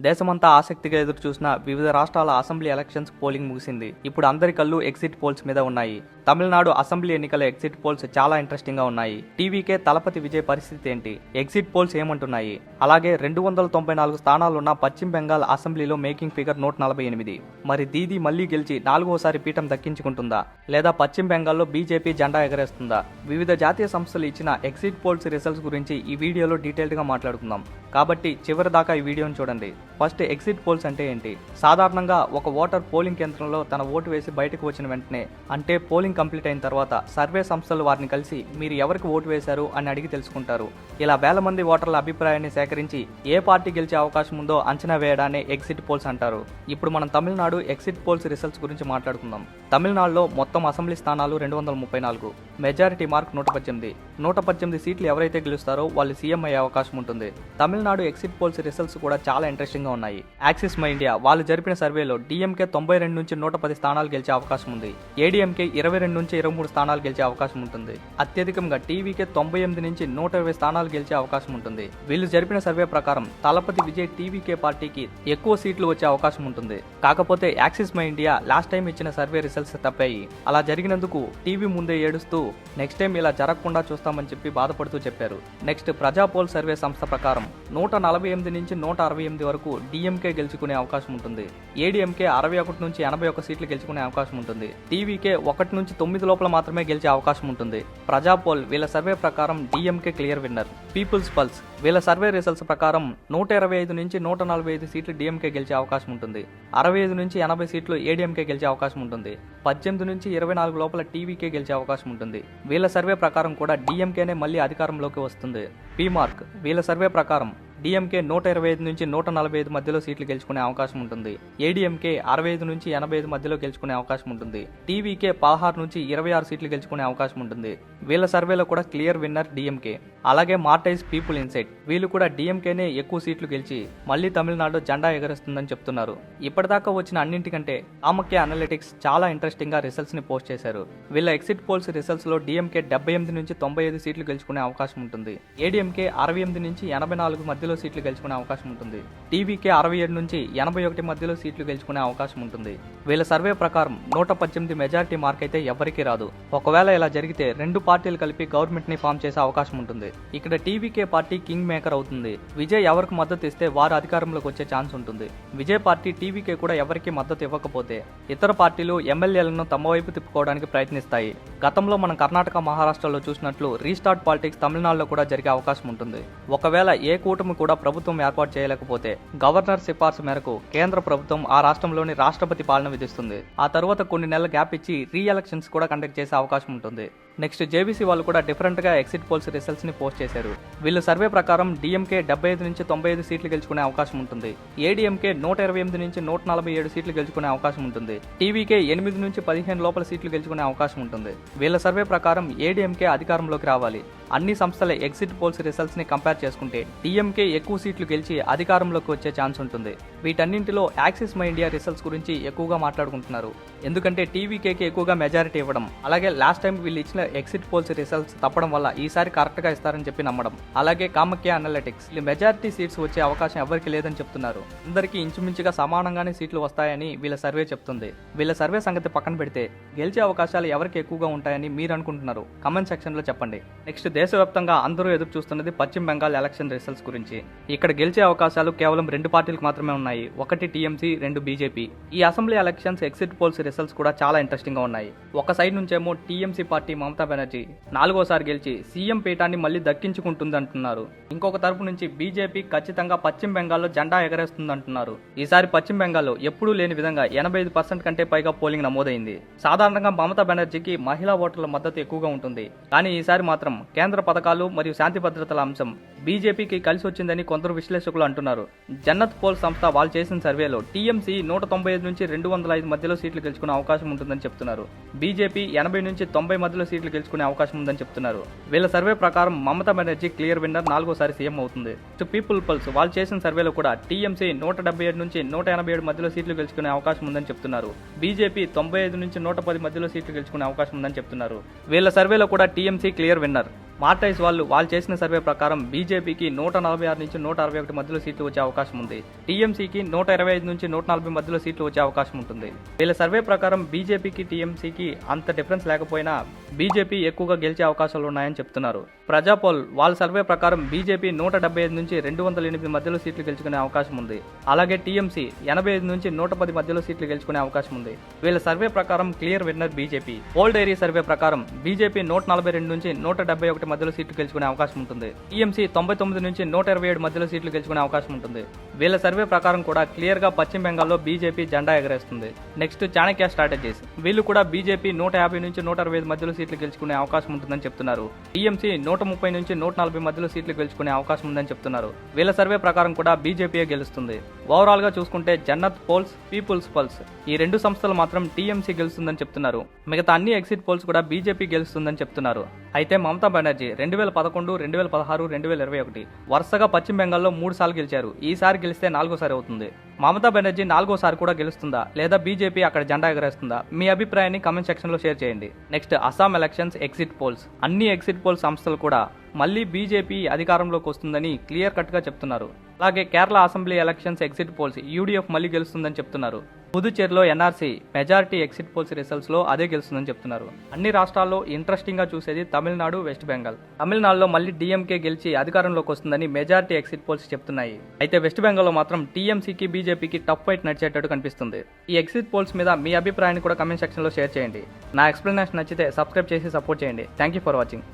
దేశమంతా ఆసక్తిగా ఎదురు చూసిన వివిధ రాష్ట్రాల అసెంబ్లీ ఎలక్షన్స్ పోలింగ్ ముగిసింది. ఇప్పుడు అందరి కళ్ళు ఎగ్జిట్ పోల్స్ మీద ఉన్నాయి. తమిళనాడు అసెంబ్లీ ఎన్నికల ఎగ్జిట్ పోల్స్ చాలా ఇంట్రెస్టింగ్ గా ఉన్నాయి. టీవీకే తలపతి విజయ్ పరిస్థితి ఏంటి? ఎగ్జిట్ పోల్స్ ఏమంటున్నాయి? అలాగే 294 స్థానాలున్న పశ్చిమ బెంగాల్ అసెంబ్లీలో మేకింగ్ ఫిగర్ 148. మరి దీదీ మళ్లీ గెలిచి 4వసారి పీఠం దక్కించుకుంటుందా, లేదా పశ్చిమ బెంగాల్లో బీజేపీ జెండా ఎగరేస్తుందా? వివిధ జాతీయ సంస్థలు ఇచ్చిన ఎగ్జిట్ పోల్స్ రిజల్ట్స్ గురించి ఈ వీడియోలో డీటెయిల్డ్ గా మాట్లాడుకుందాం. కాబట్టి చివరి దాకా ఈ వీడియోని చూడండి. ఫస్ట్, ఎగ్జిట్ పోల్స్ అంటే ఏంటి? సాధారణంగా ఒక ఓటర్ పోలింగ్ కేంద్రంలో తన ఓటు వేసి బయటకు వచ్చిన వెంటనే, అంటే పోలింగ్ కంప్లీట్ అయిన తర్వాత సర్వే సంస్థలు వారిని కలిసి మీరు ఎవరికి ఓటు వేశారు అని అడిగి తెలుసుకుంటారు. ఇలా వేల మంది ఓటర్ల అభిప్రాయాన్ని సేకరించి ఏ పార్టీ గెలిచే అవకాశం ఉందో అంచనా వేయడాన్ని ఎగ్జిట్ పోల్స్ అంటారు. ఇప్పుడు మనం తమిళనాడు ఎగ్జిట్ పోల్స్ రిజల్ట్స్ గురించి మాట్లాడుకుందాం. తమిళనాడులో మొత్తం అసెంబ్లీ స్థానాలు 234, మెజారిటీ మార్క్ 118 సీట్లు ఎవరైతే గెలుస్తారో వాళ్ళు సీఎం అయ్యే అవకాశం ఉంటుంది. తమిళనాడు ఎగ్జిట్ పోల్స్ రిజల్ట్స్ కూడా చాలా ఇంట్రెస్టింగ్ గా ఉన్నాయి. యాక్సిస్ మై ఇండియా వాళ్ళు జరిపిన సర్వేలో డిఎంకే 92 నుంచి 110 స్థానాలు గెలిచే అవకాశం ఉంది. ఏడీఎంకే 22 నుంచి 23 స్థానాలు గెలిచే అవకాశం ఉంటుంది. అత్యధికంగా టీవీకే 98 నుంచి 120 స్థానాలు గెలిచే అవకాశం ఉంటుంది. వీళ్ళు జరిపిన సర్వే ప్రకారం తలపతి విజయ్ టీవీకే పార్టీకి ఎక్కువ సీట్లు వచ్చే అవకాశం ఉంటుంది. కాకపోతే axis my India last time ఇచ్చిన సర్వే రిజల్ట్స్ తప్పాయి. అలా జరిగినందుకు టీవీ ముందే ఏడుస్తూ నెక్స్ట్ టైం ఇలా జరగకుండా చూస్తామని చెప్పి బాధపడుతూ చెప్పారు. నెక్స్ట్, ప్రజాపోల్ సర్వే సంస్థ ప్రకారం 148 నుంచి 168 వరకు డిఎంకే గెలుచుకునే అవకాశం ఉంటుంది. ఏడీఎంకే 61 నుంచి 81 సీట్లు గెలుచుకునే అవకాశం ఉంటుంది. టీవీకే 1 నుంచి 9 లోపల మాత్రమే గెలిచే అవకాశం ఉంటుంది. ప్రజాపోల్ వీళ్ళ సర్వే ప్రకారం DMK clear winner. People's Pulse వీళ్ళ సర్వే రిజల్ట్స్ ప్రకారం 125 నుంచి 145 సీట్లు డిఎంకే గెలిచే అవకాశం ఉంటుంది. 65 నుంచి 80 సీట్లు ఏడీఎంకే గెలిచే అవకాశం ఉంటుంది. 18 నుంచి 24 లోపల టీవీకే గెలిచే అవకాశం ఉంటుంది. వీళ్ళ సర్వే ప్రకారం కూడా డిఎంకేనే మళ్ళీ అధికారంలోకి వస్తుంది. పీమార్క్ వీళ్ళ సర్వే ప్రకారం డిఎంకే 125 నుంచి 145 మధ్యలో సీట్లు గెలుచుకునే అవకాశం ఉంటుంది. ఏడీఎంకే 65 నుంచి 85 మధ్యలో గెలుచుకునే అవకాశం ఉంటుంది. టీవీకే 16 నుంచి 26 సీట్లు గెలుచుకునే అవకాశం ఉంటుంది. వీళ్ళ సర్వేలో కూడా క్లియర్ విన్నర్ డిఎంకే. అలాగే మార్టైజ్ పీపుల్ ఇన్సైట్ వీళ్ళు కూడా డిఎంకేనే ఎక్కువ సీట్లు గెలిచి మళ్ళీ తమిళనాడు జెండా ఎగరేస్తుందని చెప్తున్నారు. ఇప్పటిదాకా వచ్చిన అన్నింటికంటే కామక్య అనలిటిక్స్ చాలా ఇంట్రెస్టింగ్ గా రిజల్ట్స్ ని పోస్ట్ చేశారు. వీళ్ళ ఎగ్జిట్ పోల్స్ రిజల్ట్స్ లో డిఎంకే 78 నుంచి 95 సీట్లు గెలుచుకునే అవకాశం ఉంటుంది. ఏడీఎంకే 68 నుంచి 84 మధ్యలో సీట్లు గెలుచుకునే అవకాశం ఉంటుంది. టీవీకే 67 నుంచి 81 మధ్యలో సీట్లు గెలుచుకునే అవకాశం ఉంటుంది. వీళ్ళ సర్వే ప్రకారం 118 మెజారిటీ మార్క్ అయితే ఎవరికీ రాదు. ఒకవేళ ఇలా జరిగితే రెండు పార్టీలు కలిపి గవర్నమెంట్ ని ఫామ్ చేసే అవకాశం ఉంటుంది. ఇక్కడ టీవీకే పార్టీ కింగ్ మేకర్ అవుతుంది. విజయ్ ఎవరికి మద్దతు ఇస్తే వారు అధికారంలోకి వచ్చే ఛాన్స్ ఉంటుంది. విజయ్ పార్టీ టీవీకే కూడా ఎవరికి మద్దతు ఇవ్వకపోతే ఇతర పార్టీలు ఎమ్మెల్యేలను తమ వైపు తిప్పుకోవడానికి ప్రయత్నిస్తాయి. గతంలో మనం కర్ణాటక, మహారాష్ట్రలో చూసినట్లు రీస్టార్ట్ పాలిటిక్స్ తమిళనాడులో కూడా జరిగే అవకాశం ఉంటుంది. ఒకవేళ ఏ కూటమి కూడా ప్రభుత్వం ఏర్పాటు చేయలేకపోతే గవర్నర్ సిఫార్సు మేరకు కేంద్ర ప్రభుత్వం ఆ రాష్ట్రంలోని రాష్ట్రపతి పాలన విధిస్తుంది. ఆ తర్వాత కొన్ని నెలల గ్యాప్ ఇచ్చి రీ ఎలక్షన్స్ కూడా కండక్ట్ చేసే అవకాశం ఉంటుంది. నెక్స్ట్, జేబీసీ వాళ్ళు కూడా డిఫరెంట్ గా ఎగ్జిట్ పోల్స్ రిజల్ట్స్ ని పోస్ట్ చేశారు. వీళ్ళు సర్వే ప్రకారం డిఎంకే 75 నుంచి 95 సీట్లు గెలుచుకునే అవకాశం ఉంటుంది. ఏడీఎంకే 128 నుంచి 147 సీట్లు గెలుచుకునే అవకాశం ఉంటుంది. టీవీకే 8 నుంచి 15 లోపల సీట్లు గెలుచుకునే అవకాశం ఉంటుంది. వీళ్ళ సర్వే ప్రకారం ఏడీఎంకే అధికారంలోకి రావాలి. అన్ని సంస్థల ఎగ్జిట్ పోల్స్ రిజల్ట్స్ ని కంపేర్ చేసుకుంటే డిఎంకే ఎక్కువ సీట్లు గెలిచి అధికారంలోకి వచ్చే ఛాన్స్ ఉంటుంది. వీటన్నింటిలో యాక్సిస్ మై ఇండియా రిజల్ట్స్ గురించి ఎక్కువగా మాట్లాడుకుంటున్నారు. ఎందుకంటే టీవీకేకి ఎక్కువగా మెజారిటీ ఇవ్వడం, అలాగే లాస్ట్ టైం వీళ్ళు ఇచ్చిన ఎగ్జిట్ పోల్స్ రిజల్ట్స్ తప్పడం వల్ల ఈసారి కరెక్ట్ గా ఇస్తారని చెప్పి నమ్మడం, అలాగే కామక్య అనలిటిక్స్ వీళ్ళు మెజారిటీ సీట్స్ వచ్చే అవకాశం ఎవరికి లేదని చెప్తున్నారు. అందరికీ ఇంచుమించుగా సమానంగానే సీట్లు వస్తాయని వీళ్ళ సర్వే చెప్తుంది. వీళ్ళ సర్వే సంగతి పక్కన పెడితే గెలిచే అవకాశాలు ఎవరికి ఎక్కువగా ఉంటాయని మీరు అనుకుంటున్నారు? కమెంట్ సెక్షన్ లో చెప్పండి. నెక్స్ట్, దేశవ్యాప్తంగా అందరూ ఎదురు చూస్తున్నది పశ్చిమ బెంగాల్ ఎలక్షన్ రిజల్ట్స్ గురించి. ఇక్కడ గెలిచే అవకాశాలు కేవలం 2 పార్టీలకు మాత్రమే ఉన్నాయి. ఒకటి టీఎంసీ, 2 బీజేపీ. ఈ assembly elections exit polls results కూడా చాలా ఇంట్రెస్టింగ్ గా ఉన్నాయి. ఒక సైడ్ నుంచేమో టీఎంసీ పార్టీ మమతా బెనర్జీ 4వసారి గెలిచి సీఎం పీఠాన్ని మళ్లీ దక్కించుకుంటుంది అంటున్నారు. ఇంకొక తరపు నుంచి బీజేపీ ఖచ్చితంగా పశ్చిమ బెంగాల్లో జెండా ఎగరేస్తుంది అంటున్నారు. ఈసారి పశ్చిమ బెంగాల్లో ఎప్పుడూ లేని విధంగా 85% కంటే పైగా పోలింగ్ నమోదైంది. సాధారణంగా మమతా బెనర్జీకి మహిళా ఓటర్ల మద్దతు ఎక్కువగా ఉంటుంది. కానీ ఈసారి మాత్రం కేంద్ర పథకాలు మరియు శాంతి భద్రతల అంశం బీజేపీకి కలిసి వచ్చిందని కొందరు విశ్లేషకులు అంటున్నారు. జన్నత్ పోల్ సంస్థ వాళ్ళు చేసిన సర్వేలో టీఎంసీ 195 నుంచి 205 మధ్యలో సీట్లు గెలుచుకునే అవకాశం ఉంటుందని చెప్తున్నారు. బీజేపీ 80 నుంచి 90 మధ్యలో సీట్లు గెలుచుకునే అవకాశం ఉందని చెప్తున్నారు. వీళ్ళ సర్వే ప్రకారం మమతా బెనర్జీ క్లియర్ విన్నర్, 4వసారి సీఎం అవుతుంది. పీపుల్ పల్స్ వాళ్ళు చేసిన సర్వేలో కూడా టీఎంసీ 177 నుంచి 187 మధ్యలో సీట్లు గెలుచుకునే అవకాశం ఉందని చెప్తున్నారు. బీజేపీ 95 నుంచి 110 మధ్యలో సీట్లు గెలుచుకునే అవకాశం ఉందని చెప్తున్నారు. వీళ్ళ సర్వేలో కూడా టీఎంసీ క్లియర్ విన్నర్. మార్టైజ్ వాళ్ళు చేసిన సర్వే ప్రకారం బీజేపీ బీజేపీకి 146 నుంచి 161 మధ్యలో సీట్లు వచ్చే అవకాశం ఉంది. టీఎంసీకి 125 నుంచి 140 మధ్యలో సీట్లు వచ్చే అవకాశం ఉంటుంది. వీళ్ళ సర్వే ప్రకారం బీజేపీకి టీఎంసీకి అంత డిఫరెన్స్ లేకపోయినా బీజేపీ ఎక్కువగా గెలిచే అవకాశాలు ఉన్నాయని చెప్తున్నారు. ప్రజాపోల్ వాళ్ళ సర్వే ప్రకారం బీజేపీ 175 నుంచి 208 మధ్యలో సీట్లు గెలుచుకునే అవకాశం ఉంది. అలాగే టీఎంసీ 85 నుంచి 110 మధ్యలో సీట్లు గెలుచుకునే అవకాశం ఉంది. వీళ్ళ సర్వే ప్రకారం clear winner BJP. Poll diary survey ప్రకారం బీజేపీ 142 నుంచి 171 మధ్యలో సీట్లు గెలుచుకునే అవకాశం ఉంటుంది. టీఎంసీ 99 నుంచి 127 మధ్యలో సీట్లు గెలుచుకునే అవకాశం ఉంటుంది. వీళ్ళ సర్వే ప్రకారం కూడా క్లియర్ గా పశ్చిమ బెంగాల్లో బీజేపీ జెండా ఎగరేస్తుంది. నెక్స్ట్ చాణక్య స్ట్రాటజీస్, వీళ్ళు కూడా బీజేపీ 150 నుంచి 165 మధ్యలో సీట్లు గెలుచుకునే అవకాశం ఉంటుందని చెప్తున్నారు. టీఎంసీ 130 నుంచి 140 మధ్యలో సీట్లు గెలుచుకునే అవకాశం ఉందని చెప్తున్నారు. వీళ్ళ సర్వే ప్రకారం కూడా బీజేపీయే గెలుస్తుంది. ఓవరాల్ గా చూసుకుంటే జన్నత్ పోల్స్, పీపుల్స్ పల్స్ ఈ రెండు సంస్థలు మాత్రం టీఎంసీ గెలుస్తుందని చెప్తున్నారు. మిగతా అన్ని ఎగ్జిట్ పోల్స్ కూడా బీజేపీ గెలుస్తుందని చెప్తున్నారు. అయితే మమతా బెనర్జీ 2011, 2016, 2021 వరుసగా పశ్చిమ బెంగాల్లో 3 సార్లు గెలిచారు. ఈసారి గెలిస్తే 4వ సారి అవుతుంది. మమతా బెనర్జీ 4వ సారి కూడా గెలుస్తుందా లేదా బీజేపీ అక్కడ జెండా ఎగరేస్తుందా? మీ అభిప్రాయాన్ని కామెంట్ సెక్షన్ లో షేర్ చేయండి. Next Assam elections exit poles. అన్ని ఎగ్జిట్ పోల్ సంస్థలు కూడా మళ్ళీ బీజేపీ అధికారంలోకి వస్తుందని క్లియర్ కట్ గా చెప్తున్నారు. అలాగే Kerala assembly elections exit polls UDF మళ్ళీ గెలుస్తుందని చెప్తున్నారు. పుదుచ్చేరిలో NRC majority exit polls results లో అదే గెలుస్తుందని చెప్తున్నారు. అన్ని రాష్ట్రాల్లో ఇంట్రెస్టింగ్ గా చూసేది తమిళనాడు, వెస్ట్ బెంగాల్. తమిళనాడులో మళ్ళీ డీఎంకే గెలిచి అధికారంలోకి వస్తుందని మెజారిటీ ఎగ్జిట్ పోల్స్ చెప్తున్నాయి. అయితే వెస్ట్ బెంగాల్లో మాత్రం టీఎంసీకి, బీజేపీకి టఫ్ ఫైట్ నడిచేటట్టు కనిపిస్తుంది. ఈ ఎగ్జిట్ పోల్స్ మీద మీ అభిప్రాయాన్ని కూడా కమెంట్ సెక్షన్ లో షేర్ చేయండి. నా ఎక్స్ప్లెనేషన్ నచ్చితే సబ్స్క్రైబ్ చేసి సపోర్ట్ చేయండి. Thank you for watching.